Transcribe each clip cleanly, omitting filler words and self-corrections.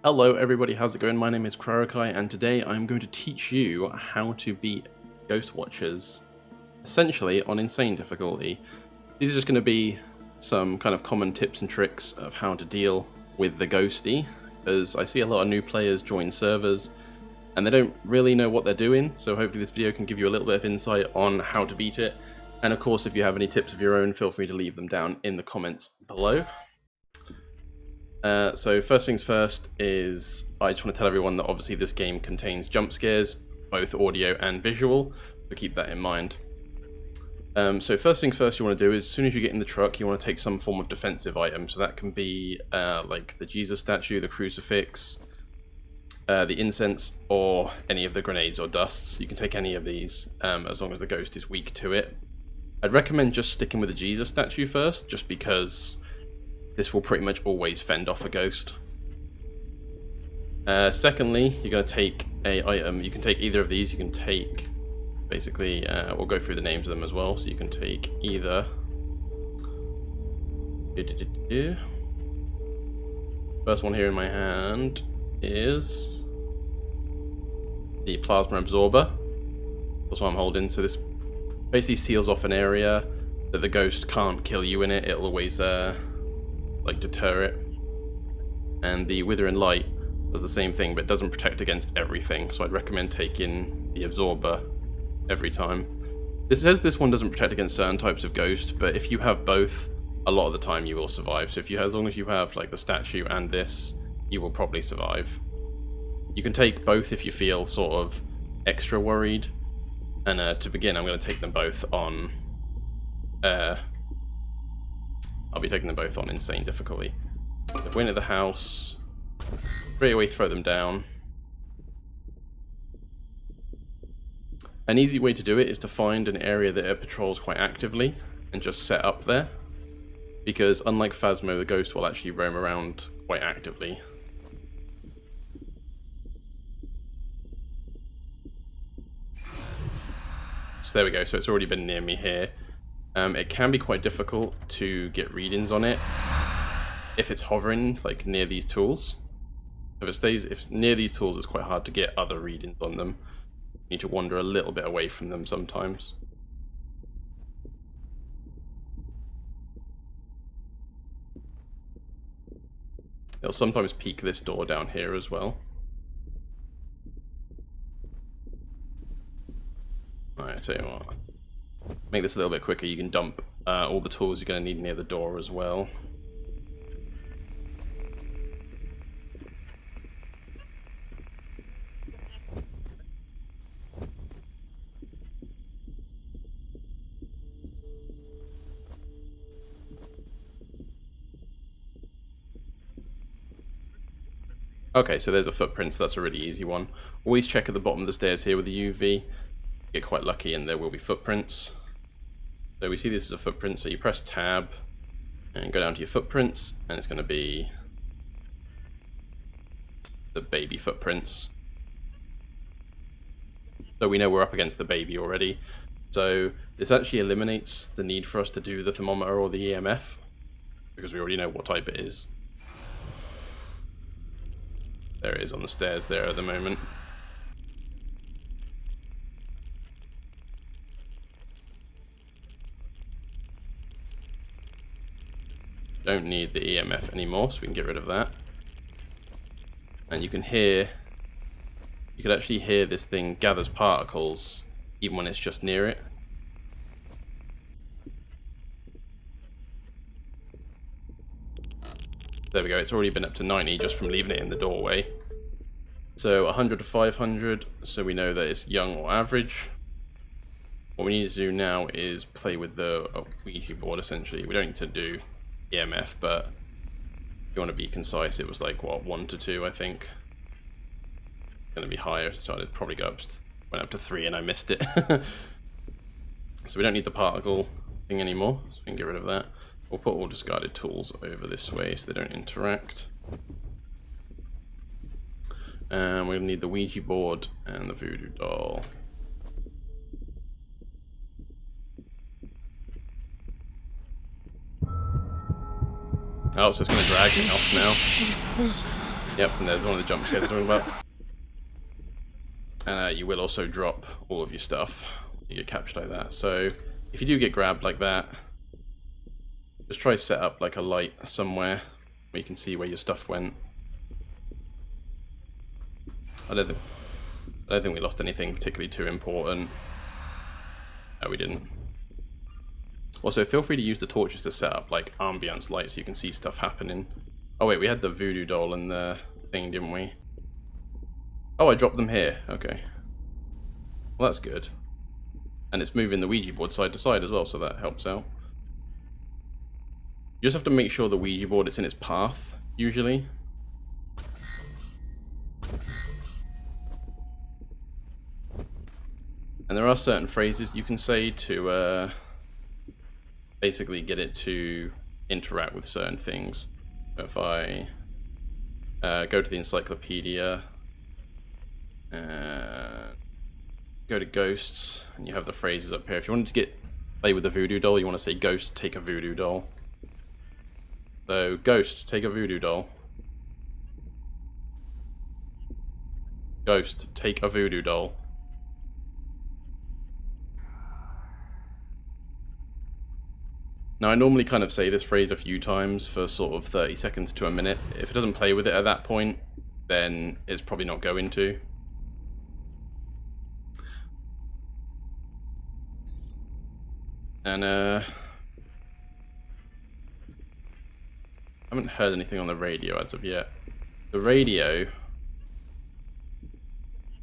Hello everybody, how's it going? My name is Krarakai and today I'm going to teach you how to beat Ghost Watchers, essentially on insane difficulty. These are just going to be some kind of common tips and tricks of how to deal with the ghosty, as I see a lot of new players join servers and they don't really know what they're doing, so hopefully this video can give you a little bit of insight on how to beat it. And of course, if you have any tips of your own, feel free to leave them down in the comments below. So first things first is I just want to tell everyone that obviously this game contains jump scares, both audio and visual, so keep that in mind. So first things first you want to do is as soon as you get in the truck you want to take some form of defensive item, so that can be like the Jesus statue, the crucifix, the incense, or any of the grenades or dusts. You can take any of these as long as the ghost is weak to it. I'd recommend just sticking with the Jesus statue first, just because this will pretty much always fend off a ghost. Secondly, you're going to take a item. You can take either of these. You can take, basically, we'll go through the names of them as well. So you can take either. First one here in my hand is the plasma absorber. That's what I'm holding. So this basically seals off an area that the ghost can't kill you in it. It'll always like deter it. And the Withering Light does the same thing, but doesn't protect against everything, so I'd recommend taking the absorber every time. This says this one doesn't protect against certain types of ghost, but if you have both, a lot of the time you will survive. So if you have, as long as you have like the statue and this, you will probably survive. You can take both if you feel sort of extra worried, and to begin I'm going to take them both on I'll be taking them both on insane difficulty. If we enter the house, straight away throw them down. An easy way to do it is to find an area that it patrols quite actively and just set up there. Because unlike Phasmo, the ghost will actually roam around quite actively. So there we go, so it's already been near me here. It can be quite difficult to get readings on it if it's hovering like near these tools. If it's near these tools, it's quite hard to get other readings on them. You need to wander a little bit away from them sometimes. It'll sometimes peek this door down here as well. Alright, I tell you what. Make this a little bit quicker, you can dump all the tools you're going to need near the door as well. Okay, so there's a footprint, so that's a really easy one. Always check at the bottom of the stairs here with the UV. Get quite lucky and there will be footprints. So we see this as a footprint, so you press tab and go down to your footprints, and it's going to be the baby footprints. So we know we're up against the baby already. So this actually eliminates the need for us to do the thermometer or the EMF, because we already know what type it is. There it is on the stairs there at the moment. Don't need the EMF anymore, so we can get rid of that. And you can actually hear this thing gathers particles even when it's just near it. There we go, it's already been up to 90 just from leaving it in the doorway. So 100 to 500, so we know that it's young or average. What we need to do now is play with the Ouija board essentially. We don't need to do EMF, but if you want to be concise, it was like, what, 1 to 2, I think. It's going to be higher, started probably went up to 3 and I missed it. So we don't need the particle thing anymore, so we can get rid of that. We'll put all discarded tools over this way so they don't interact. And we'll need the Ouija board and the voodoo doll. Oh, so it's going to drag me off now. Yep, and there's one of the jump scares I'm talking about. You will also drop all of your stuff. You get captured like that. So if you do get grabbed like that, just try to set up like a light somewhere where you can see where your stuff went. I don't think we lost anything particularly too important. No, we didn't. Also, feel free to use the torches to set up like ambiance lights so you can see stuff happening. Oh wait, we had the voodoo doll and the thing, didn't we? Oh, I dropped them here. Okay. Well, that's good. And it's moving the Ouija board side to side as well, so that helps out. You just have to make sure the Ouija board is in its path, usually. And there are certain phrases you can say to basically get it to interact with certain things. So if I go to the encyclopedia, go to ghosts, and you have the phrases up here. If you wanted to play with the voodoo doll, you want to say ghost, take a voodoo doll. So ghost, take a voodoo doll. Ghost, take a voodoo doll. Now I normally kind of say this phrase a few times for sort of 30 seconds to a minute. If it doesn't play with it at that point, then it's probably not going to. And I haven't heard anything on the radio as of yet. The radio,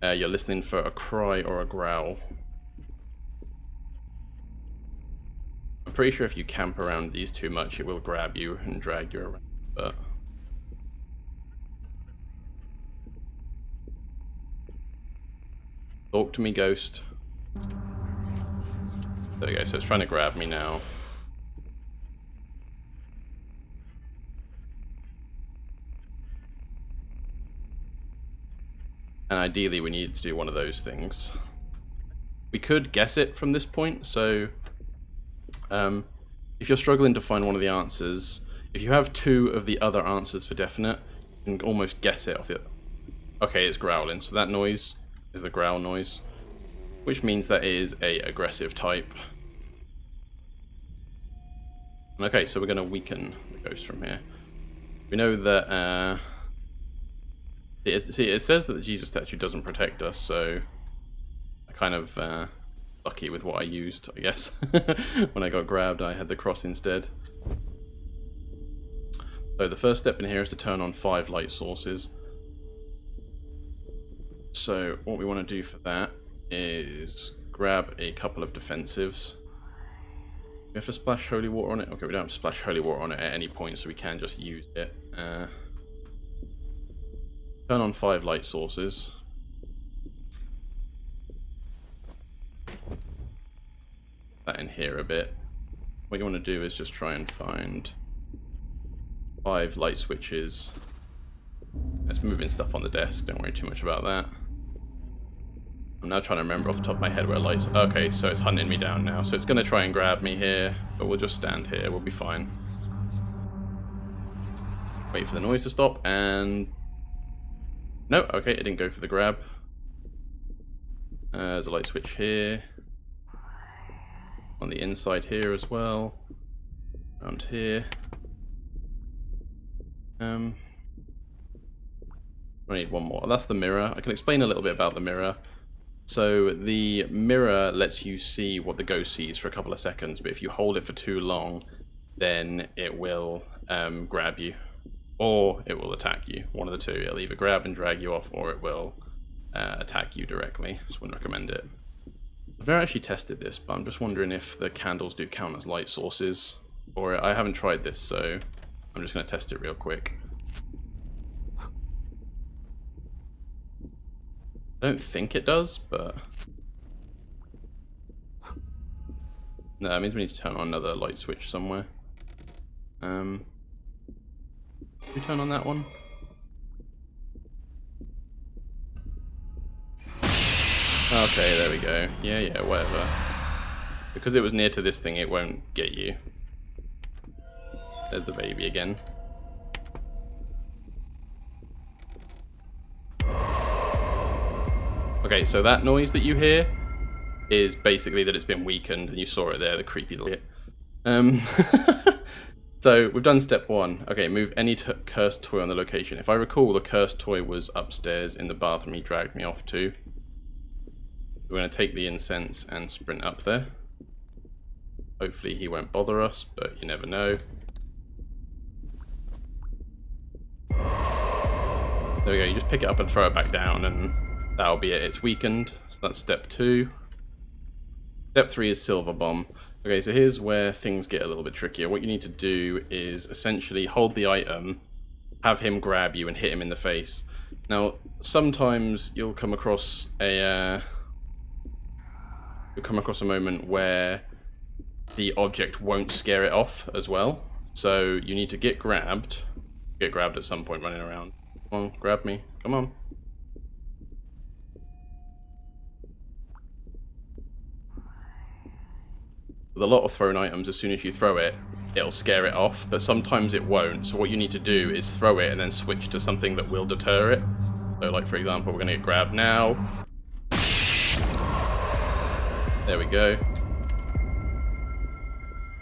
you're listening for a cry or a growl. I'm pretty sure if you camp around these too much, it will grab you and drag you around, but... Talk to me, ghost. There we go, so it's trying to grab me now. And ideally we need to do one of those things. We could guess it from this point, so... if you're struggling to find one of the answers, if you have two of the other answers for definite, you can almost guess it off it. Okay, it's growling, so that noise is the growl noise, which means that it is a aggressive type. Okay, so we're going to weaken the ghost from here. We know that, it says that the Jesus statue doesn't protect us, so I kind of, lucky with what I used, I guess. When I got grabbed, I had the cross instead. So the first step in here is to turn on 5 light sources. So what we want to do for that is grab a couple of defensives. We have to splash holy water on it? Okay, we don't have to splash holy water on it at any point, so we can just use it. Turn on 5 light sources. That in here a bit. What you want to do is just try and find 5 light switches. It's moving stuff on the desk, don't worry too much about that. I'm now trying to remember off the top of my head where lights... Okay, so it's hunting me down now. So it's going to try and grab me here, but we'll just stand here, we'll be fine. Wait for the noise to stop, and... No, okay, it didn't go for the grab. There's a light switch here. On the inside here as well. Around here. I need one more. That's the mirror. I can explain a little bit about the mirror. So the mirror lets you see what the ghost sees for a couple of seconds, but if you hold it for too long, then it will grab you. Or it will attack you. One of the two. It'll either grab and drag you off, or it will attack you directly. Just wouldn't recommend it. I've never actually tested this, but I'm just wondering if the candles do count as light sources. Or I haven't tried this, so I'm just going to test it real quick. I don't think it does, but... No, that means we need to turn on another light switch somewhere. Can we turn on that one? Okay, there we go. Yeah, whatever. Because it was near to this thing, it won't get you. There's the baby again. Okay, so that noise that you hear is basically that it's been weakened, and you saw it there, the creepy little So we've done step 1. Okay, move any cursed toy on the location. If I recall, the cursed toy was upstairs in the bathroom he dragged me off to. We're going to take the incense and sprint up there. Hopefully he won't bother us, but you never know. There we go, you just pick it up and throw it back down, and that'll be it. It's weakened, so that's step 2. Step 3 is Silver Bomb. Okay, so here's where things get a little bit trickier. What you need to do is essentially hold the item, have him grab you, and hit him in the face. Now, sometimes you'll come across a moment where the object won't scare it off as well. So you need to get grabbed at some point running around. Come on, grab me. Come on. With a lot of thrown items, as soon as you throw it, it'll scare it off, but sometimes it won't. So what you need to do is throw it and then switch to something that will deter it. So like, for example, we're going to get grabbed now. There we go.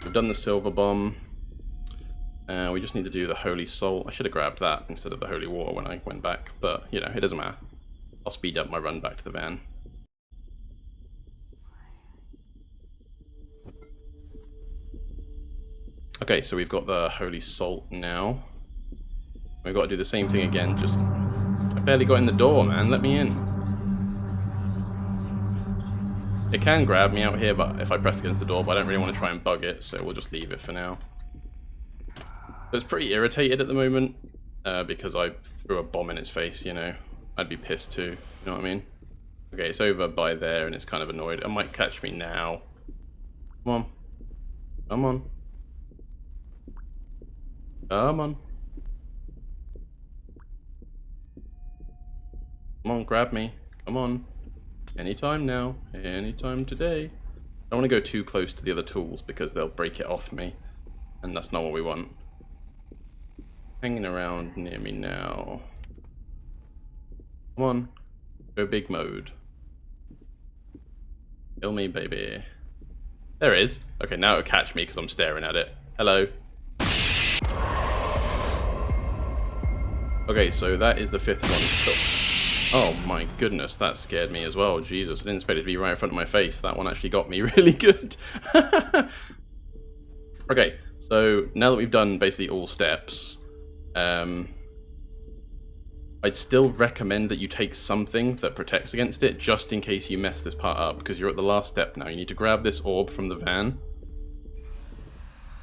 We've done the Silver Bomb. We just need to do the Holy Salt. I should have grabbed that instead of the Holy Water when I went back, but, you know, it doesn't matter. I'll speed up my run back to the van. Okay, so we've got the Holy Salt now. We've got to do the same thing again, just... I barely got in the door, man. Let me in. It can grab me out here, but if I press against the door, but I don't really want to try and bug it, so we'll just leave it for now. So it's pretty irritated at the moment, because I threw a bomb in its face, you know. I'd be pissed too, you know what I mean? Okay, it's over by there, and it's kind of annoyed. It might catch me now. Come on. Come on. Come on. Come on, grab me. Come on. Anytime now. Anytime today. I don't want to go too close to the other tools because they'll break it off me. And that's not what we want. Hanging around near me now. Come on. Go big mode. Kill me, baby. There it is. Okay, now it'll catch me because I'm staring at it. Hello. Okay, so that is the 5th one. Oh my goodness, that scared me as well. Jesus, I didn't expect it to be right in front of my face. That one actually got me really good. Okay, so now that we've done basically all steps, I'd still recommend that you take something that protects against it, just in case you mess this part up, because you're at the last step now. You need to grab this orb from the van.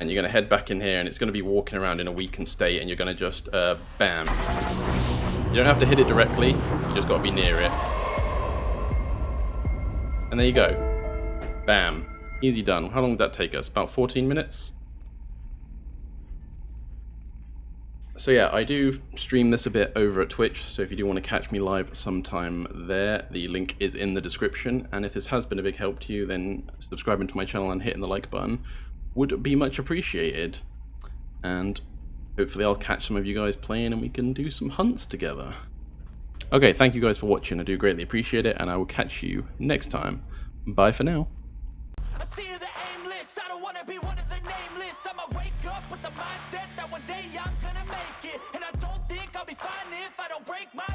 And you're going to head back in here, and it's going to be walking around in a weakened state, and you're going to just, bam. You don't have to hit it directly, you just got to be near it. And there you go. Bam. Easy done. How long did that take us? About 14 minutes? So yeah, I do stream this a bit over at Twitch, so if you do want to catch me live sometime there, the link is in the description. And if this has been a big help to you, then subscribing to my channel and hitting the like button would be much appreciated. And hopefully I'll catch some of you guys playing and we can do some hunts together. Okay, thank you guys for watching. I do greatly appreciate it, and I will catch you next time. Bye for now. I see the aimless, I don't wanna be one of the nameless. I'ma wake up with the mindset that one day I'm gonna make it. And I don't think I'll be fine if I don't break my